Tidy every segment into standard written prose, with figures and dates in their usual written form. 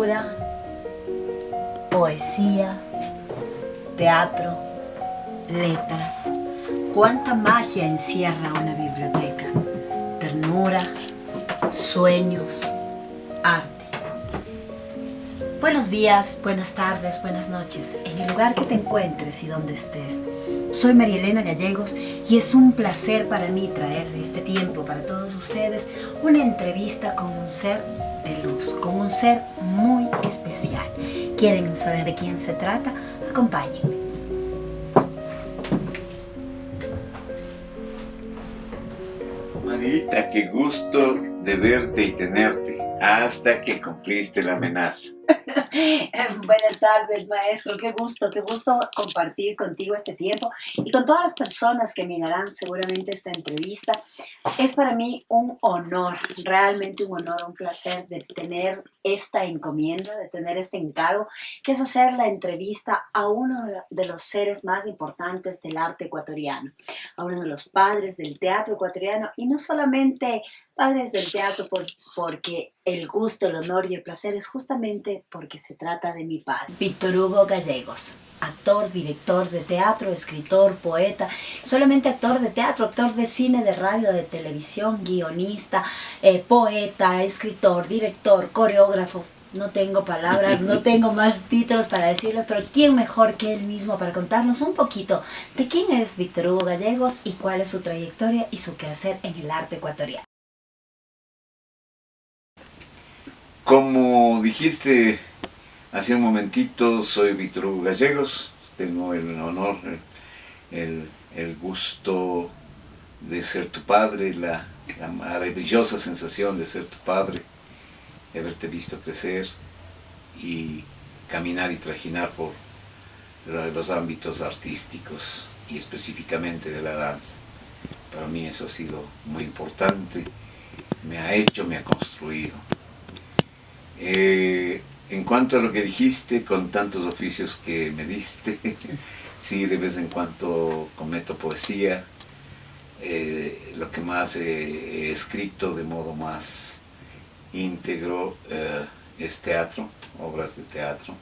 ternura, poesía, teatro, letras. ¿Cuánta magia encierra una biblioteca? Ternura, sueños, arte. Buenos días, buenas tardes, buenas noches, en el lugar que te encuentres y donde estés. Soy María Elena Gallegos y es un placer para mí traer este tiempo para todos ustedes una entrevista con un ser de luz, con un ser muy especial. ¿Quieren saber de quién se trata? Acompáñenme. Marita, qué gusto de verte y tenerte, hasta que cumpliste la amenaza. Buenas tardes, maestro. Qué gusto compartir contigo este tiempo y con todas las personas que mirarán seguramente esta entrevista. Es para mí un honor, realmente un honor, un placer de tener esta encomienda, de tener este encargo, que es hacer la entrevista a uno de los seres más importantes del arte ecuatoriano, a uno de los padres del teatro ecuatoriano, y no solamente padres del teatro, pues porque el gusto, el honor y el placer es justamente porque se trata de mi padre, Víctor Hugo Gallegos. Actor, director de teatro, escritor, poeta, solamente actor de teatro, actor de cine, de radio, de televisión, guionista, poeta, escritor, director, coreógrafo. No tengo palabras, no tengo más títulos para decirlo, pero ¿quién mejor que él mismo para contarnos un poquito de quién es Víctor Hugo Gallegos y cuál es su trayectoria y su quehacer en el arte ecuatoriano? Como dijiste hace un momentito, soy Víctor Hugo Gallegos. Tengo el honor, el gusto de ser tu padre, la maravillosa sensación de ser tu padre, de haberte visto crecer y caminar y trajinar por los ámbitos artísticos y específicamente de la danza. Para mí eso ha sido muy importante, me ha hecho, me ha construido. En cuanto a lo que dijiste, con tantos oficios que me diste, sí, de vez en cuando cometo poesía. Lo que más he escrito de modo más íntegro es teatro, obras de teatro.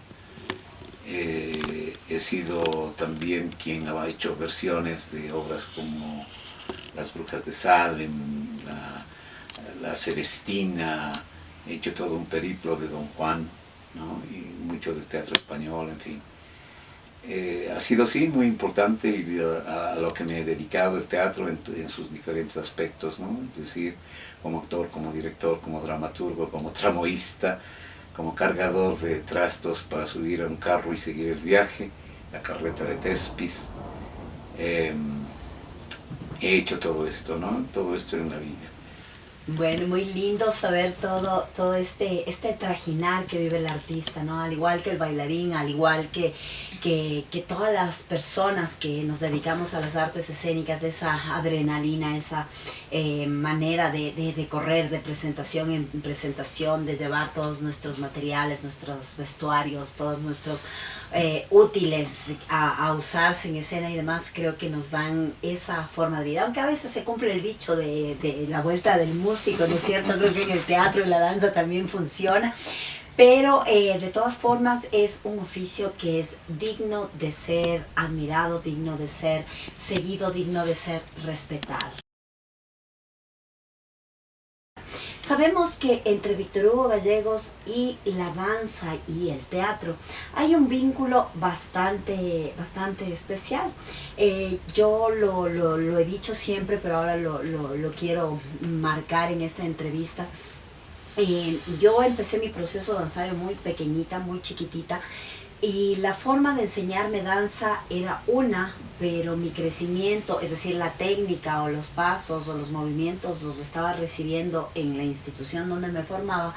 He sido también quien ha hecho versiones de obras como Las Brujas de Salem, la Celestina. He hecho todo un periplo de Don Juan, ¿no? Y mucho del teatro español, en fin. Ha sido, sí, muy importante y a lo que me he dedicado el teatro en sus diferentes aspectos, ¿no? Es decir, como actor, como director, como dramaturgo, como tramoísta, como cargador de trastos para subir a un carro y seguir el viaje, la carreta de Tespis. He hecho todo esto, ¿no? Todo esto en la vida. Bueno, muy lindo saber todo este trajinar que vive el artista, ¿no? Al igual que el bailarín, al igual que todas las personas que nos dedicamos a las artes escénicas, esa adrenalina, esa manera de correr de presentación en presentación, de llevar todos nuestros materiales, nuestros vestuarios, todos nuestros útiles a usarse en escena y demás, creo que nos dan esa forma de vida, aunque a veces se cumple el dicho de la vuelta del músico, ¿no es cierto? Creo que en el teatro y la danza también funciona, pero de todas formas es un oficio que es digno de ser admirado, digno de ser seguido, digno de ser respetado. Sabemos que entre Víctor Hugo Gallegos y la danza y el teatro hay un vínculo bastante especial. Yo lo he dicho siempre, pero ahora lo quiero marcar en esta entrevista. Yo empecé mi proceso danzario muy pequeñita, muy chiquitita, y la forma de enseñarme danza era una, pero mi crecimiento, es decir, la técnica o los pasos o los movimientos los estaba recibiendo en la institución donde me formaba,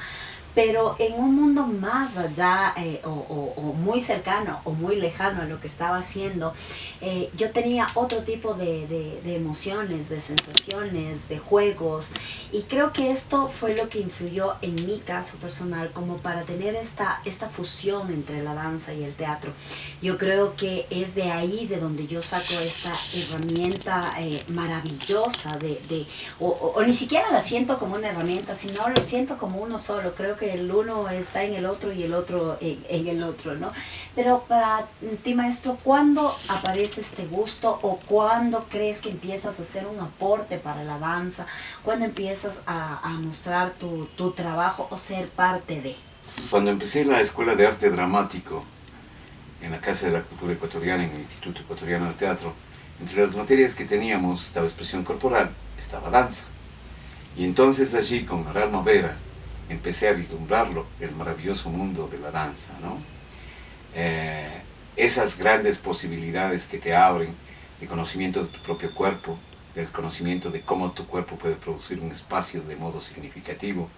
pero en un mundo más allá o muy cercano o muy lejano a lo que estaba haciendo, yo tenía otro tipo de emociones, de sensaciones, de juegos, y creo que esto fue lo que influyó en mi caso personal como para tener esta fusión entre la danza y el teatro. Yo creo que es de ahí de donde yo saco esta herramienta maravillosa o ni siquiera la siento como una herramienta, sino lo siento como uno solo. Creo que que el uno está en el otro y el otro en el otro, ¿no? Pero para ti, maestro, ¿cuándo aparece este gusto o cuándo crees que empiezas a hacer un aporte para la danza? ¿Cuándo empiezas a mostrar tu trabajo o ser parte de? Cuando empecé la Escuela de Arte Dramático en la Casa de la Cultura Ecuatoriana, en el Instituto Ecuatoriano del Teatro, entre las materias que teníamos estaba expresión corporal, estaba danza. Y entonces allí, con Noralma Vera, empecé a vislumbrarlo, el maravilloso mundo de la danza, ¿no? Esas grandes posibilidades que te abren de conocimiento de tu propio cuerpo, del conocimiento de cómo tu cuerpo puede producir un espacio de modo significativo,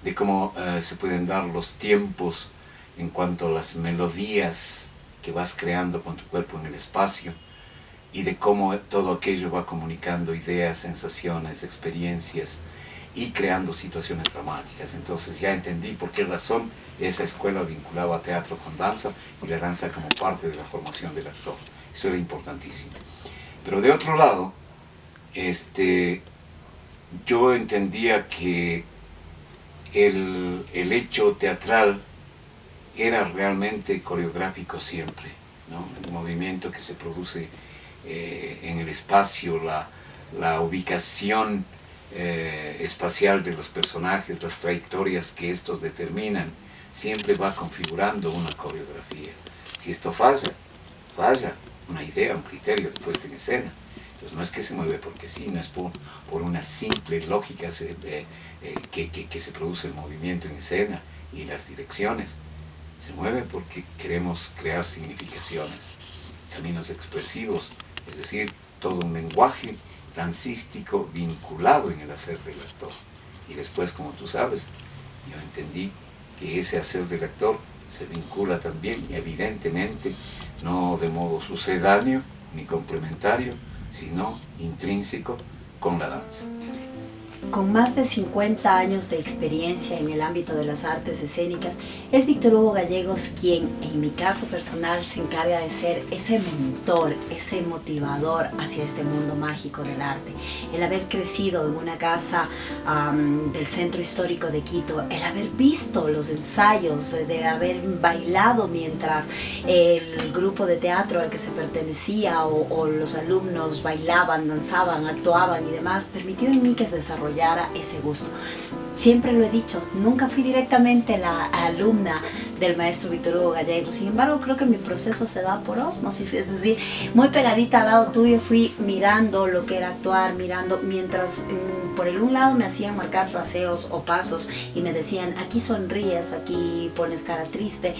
de cómo se pueden dar los tiempos en cuanto a las melodías que vas creando con tu cuerpo en el espacio, y de cómo todo aquello va comunicando ideas, sensaciones, experiencias y creando situaciones dramáticas. Entonces ya entendí por qué razón esa escuela vinculaba a teatro con danza y la danza como parte de la formación del actor. Eso era importantísimo. Pero de otro lado, yo entendía que el hecho teatral era realmente coreográfico siempre, ¿no? El movimiento que se produce en el espacio, la ubicación espacial de los personajes, las trayectorias que estos determinan, siempre va configurando una coreografía. Si esto falla una idea, un criterio de puesta en escena. Entonces no es que se mueve porque sí, no es por una simple lógica que se produce el movimiento en escena y las direcciones. Se mueve porque queremos crear significaciones, caminos expresivos, es decir, todo un lenguaje dancístico vinculado en el hacer del actor. Y después, como tú sabes, yo entendí que ese hacer del actor se vincula también, evidentemente, no de modo sucedáneo ni complementario, sino intrínseco con la danza. Con más de 50 años de experiencia en el ámbito de las artes escénicas, es Víctor Hugo Gallegos quien, en mi caso personal, se encarga de ser ese mentor, ese motivador hacia este mundo mágico del arte. El haber crecido en una casa del centro histórico de Quito, el haber visto los ensayos, de haber bailado mientras el grupo de teatro al que se pertenecía o los alumnos bailaban, danzaban, actuaban y demás, permitió en mí que desarrollara ese gusto. Siempre lo he dicho, nunca fui directamente la alumna del maestro Víctor Hugo Gallegos, sin embargo creo que mi proceso se da por ósmosis, es decir, muy pegadita al lado tuyo fui mirando lo que era actuar, mirando, mientras por el un lado me hacían marcar fraseos o pasos y me decían, aquí sonríes, aquí pones cara triste.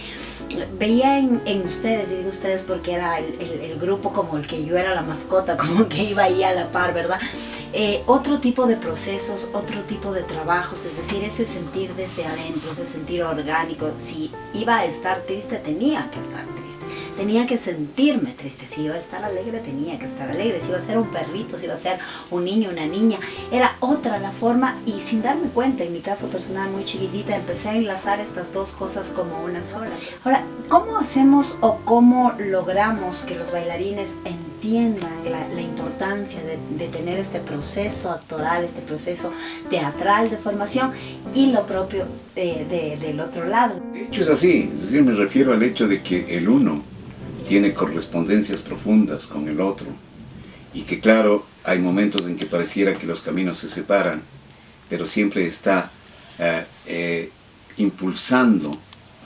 Veía en ustedes, y digo ustedes porque era el grupo como el que yo era la mascota, como que iba ahí a la par, ¿verdad? Otro tipo de procesos, otro tipo de trabajos, es decir, ese sentir desde adentro, ese sentir orgánico. Si iba a estar triste, tenía que estar triste, tenía que sentirme triste. Si iba a estar alegre, tenía que estar alegre. Si iba a ser un perrito, si iba a ser un niño, una niña, era otra la forma. Y sin darme cuenta, en mi caso personal muy chiquitita, empecé a enlazar estas dos cosas como una sola. Ahora, ¿cómo hacemos o cómo logramos que los bailarines entiendan la importancia de tener este proceso actoral, este proceso teatral de formación y lo propio del otro lado? De hecho es así, es decir, me refiero al hecho de que el uno tiene correspondencias profundas con el otro y que claro, hay momentos en que pareciera que los caminos se separan, pero siempre está impulsando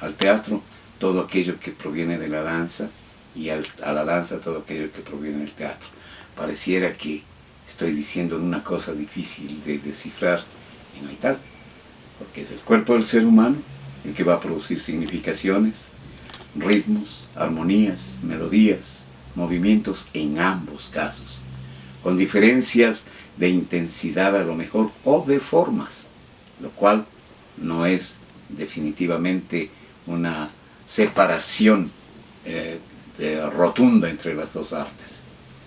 al teatro todo aquello que proviene de la danza y a la danza todo aquello que proviene del teatro. Pareciera que estoy diciendo una cosa difícil de descifrar y no hay tal, porque es el cuerpo del ser humano el que va a producir significaciones, ritmos, armonías, melodías, movimientos en ambos casos, con diferencias de intensidad a lo mejor o de formas, lo cual no es definitivamente una separación rotunda entre las dos artes,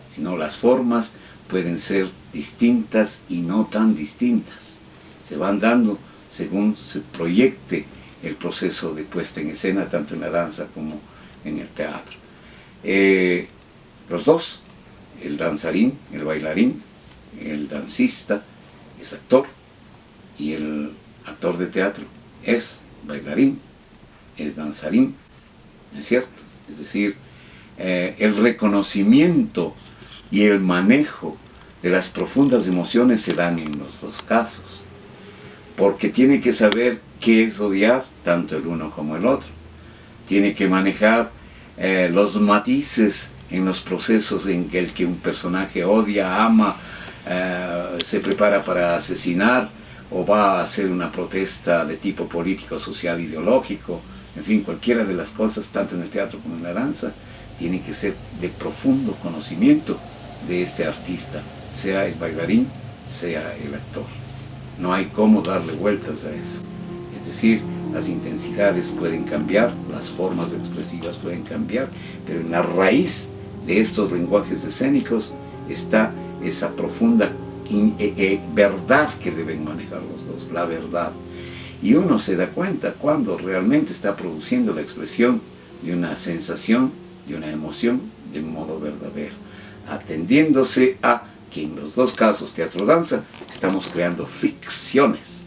sino las formas pueden ser distintas y no tan distintas. Se van dando según se proyecte el proceso de puesta en escena, tanto en la danza como en el teatro. Los dos, el danzarín, el bailarín, el dancista es actor y el actor de teatro es bailarín, es danzarín, ¿no es cierto? Es decir, el reconocimiento y el manejo de las profundas emociones se dan en los dos casos, porque tiene que saber qué es odiar, tanto el uno como el otro. Tiene que manejar los matices en los procesos en que el que un personaje odia, ama, se prepara para asesinar o va a hacer una protesta de tipo político, social, ideológico. En fin, cualquiera de las cosas, tanto en el teatro como en la danza, tiene que ser de profundo conocimiento de este artista, sea el bailarín, sea el actor. No hay cómo darle vueltas a eso. Es decir, las intensidades pueden cambiar, las formas expresivas pueden cambiar, pero en la raíz de estos lenguajes escénicos está esa profunda verdad que deben manejar los dos, la verdad. Y uno se da cuenta cuando realmente está produciendo la expresión de una sensación, de una emoción, de un modo verdadero, atendiéndose a que en los dos casos, teatro-danza, estamos creando ficciones.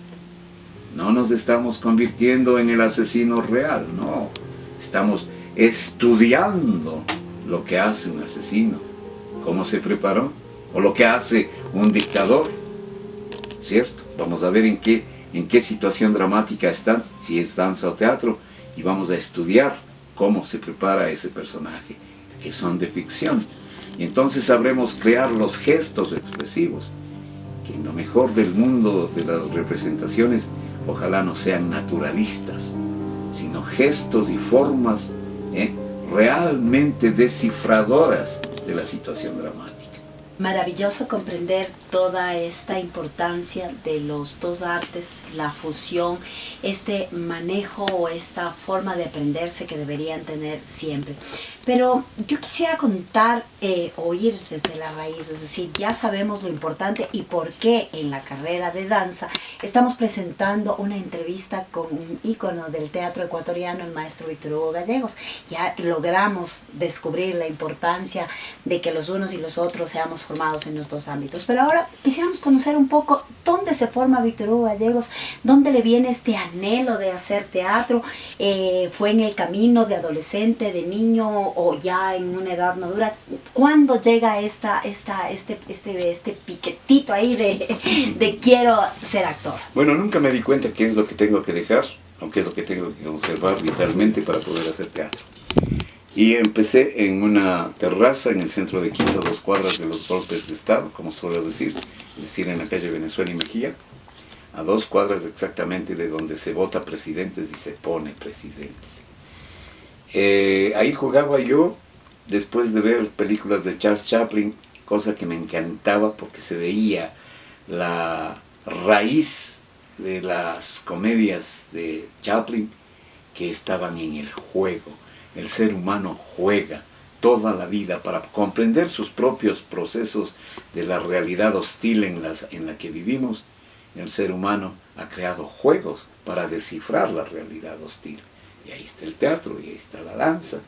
No nos estamos convirtiendo en el asesino real, no. Estamos estudiando lo que hace un asesino, cómo se preparó, o lo que hace un dictador, ¿cierto? Vamos a ver en qué situación dramática están, si es danza o teatro, y vamos a estudiar cómo se prepara ese personaje, que son de ficción. Y entonces sabremos crear los gestos expresivos, que en lo mejor del mundo de las representaciones, ojalá no sean naturalistas, sino gestos y formas realmente descifradoras de la situación dramática. Maravilloso comprender toda esta importancia de los dos artes, la fusión, este manejo o esta forma de aprenderse que deberían tener siempre. Pero yo quisiera contar o ir desde la raíz, es decir, ya sabemos lo importante y por qué en la carrera de danza estamos presentando una entrevista con un ícono del teatro ecuatoriano, el maestro Víctor Hugo Gallegos. Ya logramos descubrir la importancia de que los unos y los otros seamos formados en los dos ámbitos. Pero ahora quisiéramos conocer un poco dónde se forma Víctor Hugo Gallegos, dónde le viene este anhelo de hacer teatro. ¿Fue en el camino de adolescente, de niño o ya en una edad madura? ¿Cuándo llega este piquetito ahí de quiero ser actor? Bueno, nunca me di cuenta qué es lo que tengo que dejar, o qué es lo que tengo que conservar vitalmente para poder hacer teatro. Y empecé en una terraza en el centro de Quito, 2 cuadras de los golpes de Estado, como suelo decir, es decir, en la calle Venezuela y Mejía, a 2 cuadras exactamente de donde se vota presidentes y se pone presidentes. Ahí jugaba yo, después de ver películas de Charles Chaplin, cosa que me encantaba porque se veía la raíz de las comedias de Chaplin que estaban en el juego. El ser humano juega toda la vida para comprender sus propios procesos de la realidad hostil en la que vivimos. El ser humano ha creado juegos para descifrar la realidad hostil. Y ahí está el teatro, y ahí está la danza.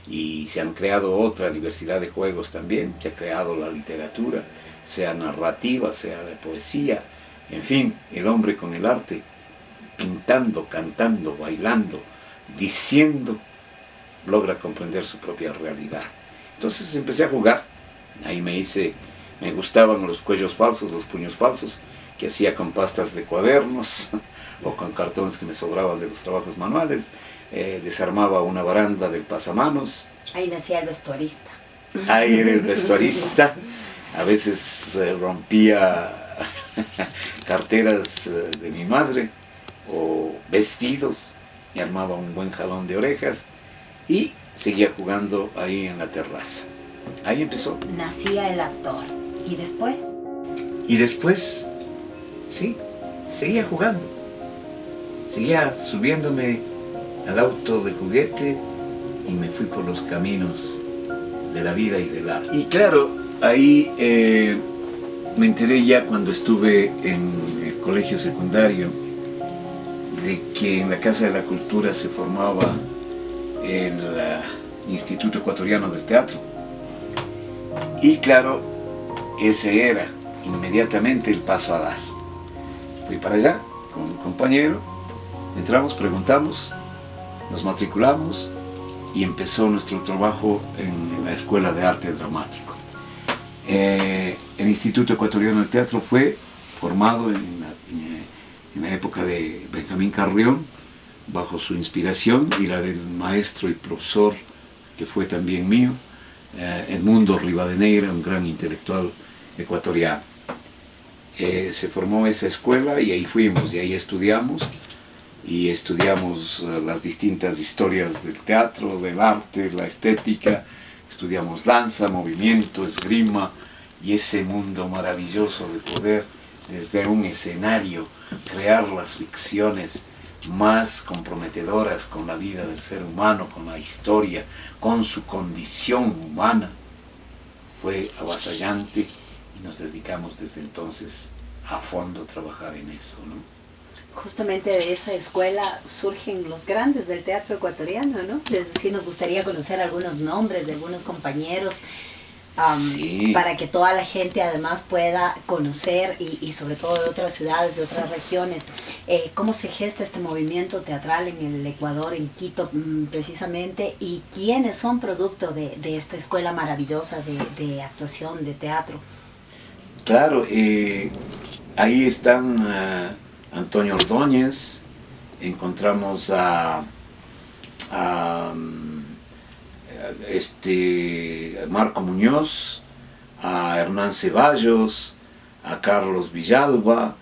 Y se han creado otra diversidad de juegos también. Se ha creado la literatura, sea narrativa, sea de poesía. En fin, el hombre con el arte, pintando, cantando, bailando, diciendo, logra comprender su propia realidad. Entonces empecé a jugar. Ahí me gustaban los cuellos falsos, los puños falsos, que hacía con pastas de cuadernos o con cartones que me sobraban de los trabajos manuales. Desarmaba una baranda del pasamanos. Ahí nacía el vestuarista. Ahí era el vestuarista. A veces rompía carteras de mi madre o vestidos. Me armaba un buen jalón de orejas y seguía jugando ahí en la terraza. Ahí empezó. Nacía el actor. ¿Y después? Y después, sí, seguía jugando. Seguía subiéndome al auto de juguete y me fui por los caminos de la vida y del arte. Y claro, ahí me enteré ya cuando estuve en el colegio secundario de que en la Casa de la Cultura se formaba el Instituto Ecuatoriano del Teatro. Y claro, ese era inmediatamente el paso a dar. Fui para allá con un compañero Entramos, preguntamos, nos matriculamos y empezó nuestro trabajo en la Escuela de Arte Dramático. El Instituto Ecuatoriano del Teatro fue formado en la época de Benjamín Carrión, bajo su inspiración y la del maestro y profesor, que fue también mío, Edmundo Rivadeneira, un gran intelectual ecuatoriano. Se formó esa escuela y ahí fuimos, y ahí estudiamos las distintas historias del teatro, del arte, la estética, estudiamos danza, movimiento, esgrima, y ese mundo maravilloso de poder desde un escenario crear las ficciones más comprometedoras con la vida del ser humano, con la historia, con su condición humana, fue avasallante y nos dedicamos desde entonces a fondo a trabajar en eso, ¿no? Justamente de esa escuela surgen los grandes del teatro ecuatoriano, ¿no? Es decir, nos gustaría conocer algunos nombres de algunos compañeros, Sí. para que toda la gente además pueda conocer y sobre todo de otras ciudades, de otras regiones, cómo se gesta este movimiento teatral en el Ecuador, en Quito precisamente, y quiénes son producto de esta escuela maravillosa de actuación, de teatro. Claro, ahí están Antonio Ordóñez, encontramos a Marco Muñoz, a Hernán Ceballos, a Carlos Villalba,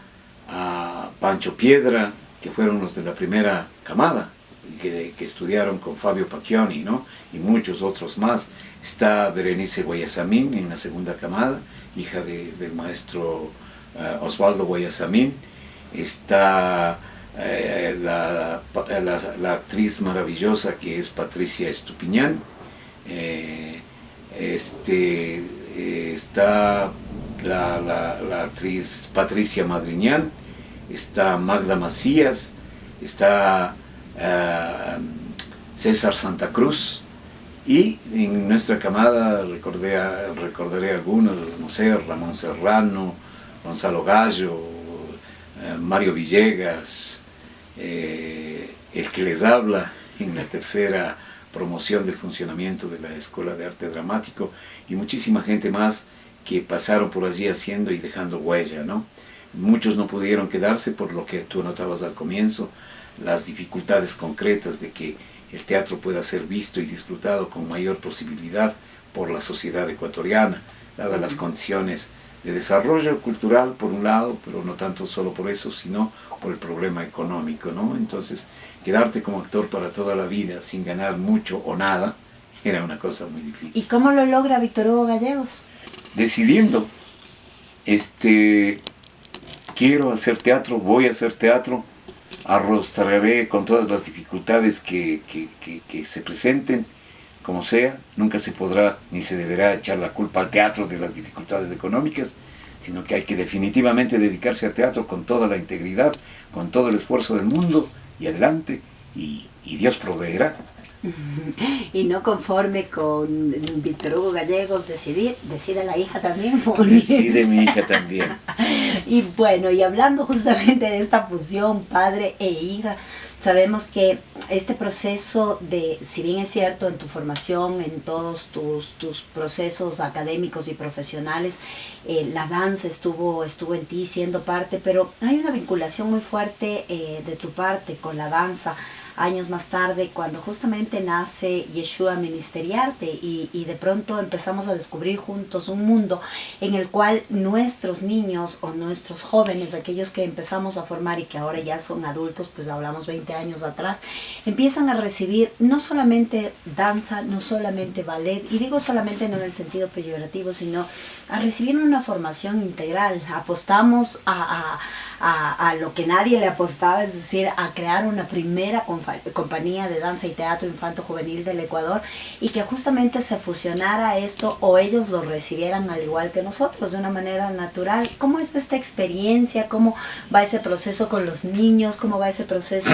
a Pancho Piedra, que fueron los de la primera camada, que estudiaron con Fabio Pacchioni, ¿no? Y muchos otros más. Está Berenice Guayasamín en la segunda camada, hija del maestro Osvaldo Guayasamín. Está la actriz maravillosa que es Patricia Estupiñán. Está la actriz Patricia Madriñán, está Magda Macías, está César Santa Cruz, y en nuestra camada recordaré algunos, no sé, Ramón Serrano, Gonzalo Gallo, Mario Villegas, el que les habla en la tercera promoción del funcionamiento de la Escuela de Arte Dramático, y muchísima gente más que pasaron por allí haciendo y dejando huella, ¿no? Muchos no pudieron quedarse por lo que tú notabas al comienzo, las dificultades concretas de que el teatro pueda ser visto y disfrutado con mayor posibilidad por la sociedad ecuatoriana, dadas las condiciones de desarrollo cultural por un lado, pero no tanto solo por eso, sino por el problema económico, ¿no? Entonces, quedarte como actor para toda la vida sin ganar mucho o nada era una cosa muy difícil. ¿Y cómo lo logra Víctor Hugo Gallegos? Decidiendo, quiero hacer teatro, voy a hacer teatro, arrostraré con todas las dificultades que se presenten, como sea. Nunca se podrá ni se deberá echar la culpa al teatro de las dificultades económicas, sino que hay que definitivamente dedicarse al teatro con toda la integridad, con todo el esfuerzo del mundo, y adelante, y Dios proveerá. Y no conforme con Víctor Hugo Gallegos decide la hija también. Decide mi hija también. Y bueno, y hablando justamente de esta fusión padre e hija, sabemos que este proceso si bien es cierto en tu formación, en todos tus procesos académicos y profesionales, la danza estuvo en ti siendo parte, pero hay una vinculación muy fuerte de tu parte con la danza. Años más tarde, cuando justamente nace Yeshua Ministeriarte y de pronto empezamos a descubrir juntos un mundo en el cual nuestros niños o nuestros jóvenes, aquellos que empezamos a formar y que ahora ya son adultos, pues hablamos 20 años atrás, empiezan a recibir no solamente danza, no solamente ballet, y digo solamente no en el sentido peyorativo, sino a recibir una formación integral. Apostamos a lo que nadie le apostaba, es decir, a crear una primera compañía de danza y teatro infanto-juvenil del Ecuador, y que justamente se fusionara esto, o ellos lo recibieran al igual que nosotros, de una manera natural. ¿Cómo es esta experiencia? ¿Cómo va ese proceso con los niños? ¿Cómo va ese proceso?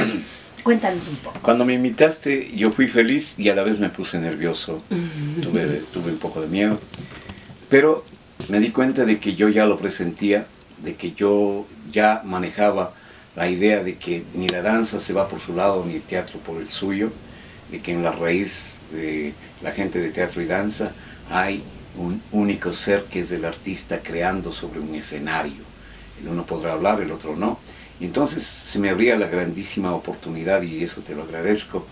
Cuéntanos un poco. Cuando me invitaste, yo fui feliz y a la vez me puse nervioso. Tuve un poco de miedo, pero me di cuenta de que yo ya lo presentía, de que yo ya manejaba la idea de que ni la danza se va por su lado ni el teatro por el suyo, de que en la raíz de la gente de teatro y danza hay un único ser que es el artista creando sobre un escenario. El uno podrá hablar, el otro no. Y entonces se me abría la grandísima oportunidad, y eso te lo agradezco,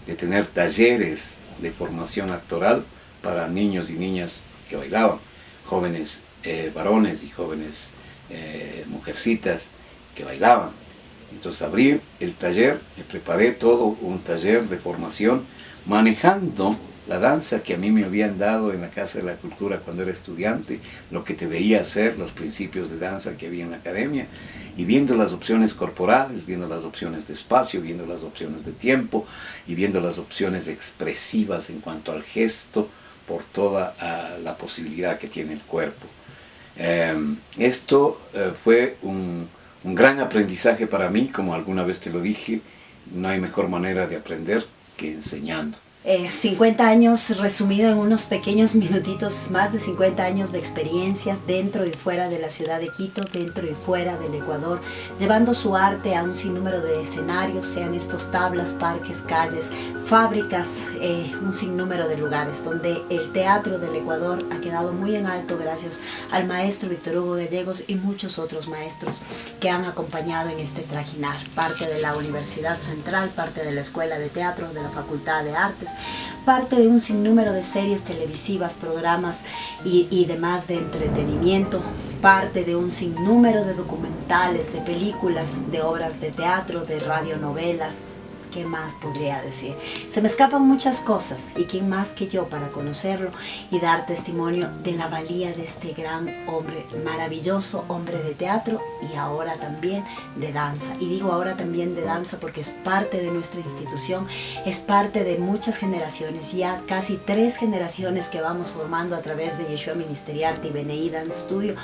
de tener talleres de formación actoral para niños y niñas que bailaban, jóvenes varones y jóvenes mujercitas que bailaban. Entonces abrí el taller, me preparé todo un taller de formación manejando la danza que a mí me habían dado en la Casa de la Cultura cuando era estudiante, lo que te veía hacer, los principios de danza que había en la academia, y viendo las opciones corporales, viendo las opciones de espacio, viendo las opciones de tiempo, y viendo las opciones expresivas en cuanto al gesto, por toda la posibilidad que tiene el cuerpo. Esto fue un gran aprendizaje para mí, como alguna vez te lo dije. No hay mejor manera de aprender que enseñando. 50 años resumido en unos pequeños minutitos, más de 50 años de experiencia dentro y fuera de la ciudad de Quito, dentro y fuera del Ecuador, llevando su arte a un sinnúmero de escenarios, sean estos tablas, parques, calles, fábricas, un sinnúmero de lugares donde el teatro del Ecuador ha quedado muy en alto gracias al maestro Víctor Hugo Gallegos y muchos otros maestros que han acompañado en este trajinar, parte de la Universidad Central, parte de la Escuela de Teatro, de la Facultad de Artes, parte de un sinnúmero de series televisivas, programas y demás de entretenimiento, parte de un sinnúmero de documentales, de películas, de obras de teatro, de radionovelas. ¿Qué más podría decir? Se me escapan muchas cosas, y quién más que yo para conocerlo y dar testimonio de la valía de este gran hombre, maravilloso hombre de teatro y ahora también de danza. Y digo ahora también de danza porque es parte de nuestra institución, es parte de muchas generaciones, ya casi 3 generaciones que vamos formando a través de Yeshua Ministerial y BNI Dance Studio,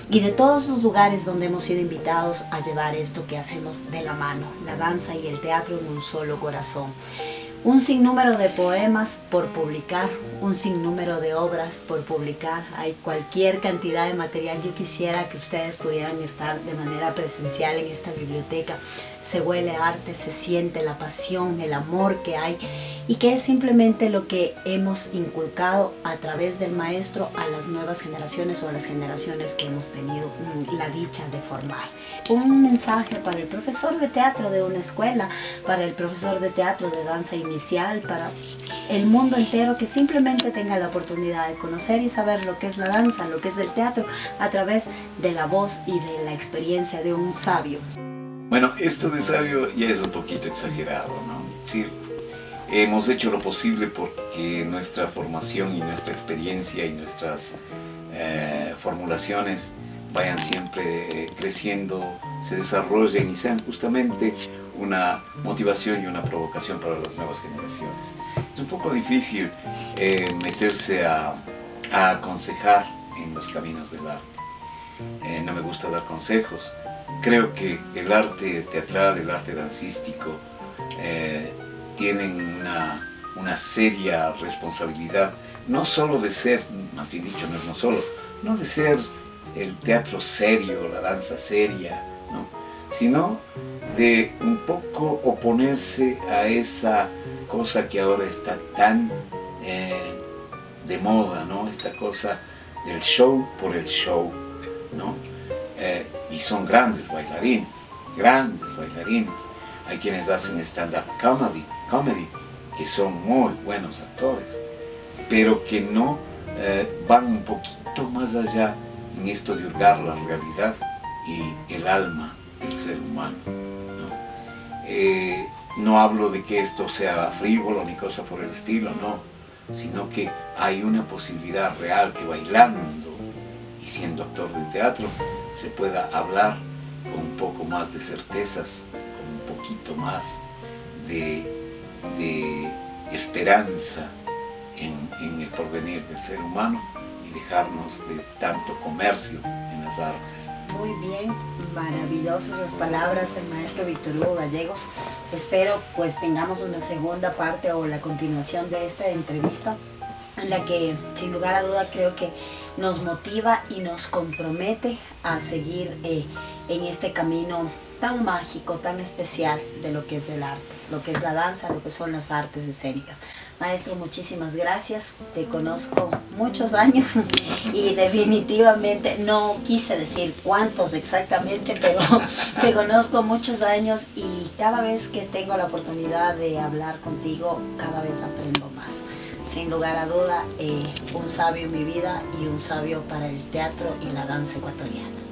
y de todos los lugares donde hemos sido invitados a llevar esto que hacemos de la mano, la danza y el teatro en un solo corazón. Un sinnúmero de poemas por publicar, un sinnúmero de obras por publicar, hay cualquier cantidad de material. Yo quisiera que ustedes pudieran estar de manera presencial en esta biblioteca. Se huele arte, se siente la pasión, el amor que hay, y que es simplemente lo que hemos inculcado a través del maestro a las nuevas generaciones o a las generaciones que hemos tenido la dicha de formar. Un mensaje para el profesor de teatro de una escuela, para el profesor de teatro de danza inicial, para el mundo entero, que simplemente tenga la oportunidad de conocer y saber lo que es la danza, lo que es el teatro, a través de la voz y de la experiencia de un sabio. Bueno, esto de sabio ya es un poquito exagerado, ¿no? Sí, hemos hecho lo posible porque nuestra formación y nuestra experiencia y nuestras formulaciones vayan siempre creciendo, se desarrollen y sean justamente una motivación y una provocación para las nuevas generaciones. Es un poco difícil meterse a aconsejar en los caminos del arte. No me gusta dar consejos. Creo que el arte teatral, el arte dancístico, tienen una seria responsabilidad, no solo de ser, más bien dicho, no solo, no de ser el teatro serio, la danza seria, ¿no? Sino de un poco oponerse a esa cosa que ahora está tan de moda, ¿no? Esta cosa del show por el show, ¿no? Y son grandes bailarines. Hay quienes hacen stand-up comedy, que son muy buenos actores, pero que no van un poquito más allá en esto de hurgar la realidad y el alma del ser humano, ¿no? No hablo de que esto sea frívolo ni cosa por el estilo, no, sino que hay una posibilidad real que bailando y siendo actor de teatro se pueda hablar con un poco más de certezas, con un poquito más de esperanza en el porvenir del ser humano y dejarnos de tanto comercio en las artes. Muy bien, maravillosas las palabras del maestro Víctor Hugo Gallegos. Espero pues tengamos una segunda parte o la continuación de esta entrevista, en la que sin lugar a duda creo que nos motiva y nos compromete a seguir en este camino tan mágico, tan especial de lo que es el arte, lo que es la danza, lo que son las artes escénicas. Maestro, muchísimas gracias. Te conozco muchos años y definitivamente no quise decir cuántos exactamente, pero te conozco muchos años y cada vez que tengo la oportunidad de hablar contigo, cada vez aprendo más. Sin lugar a duda, un sabio en mi vida y un sabio para el teatro y la danza ecuatoriana.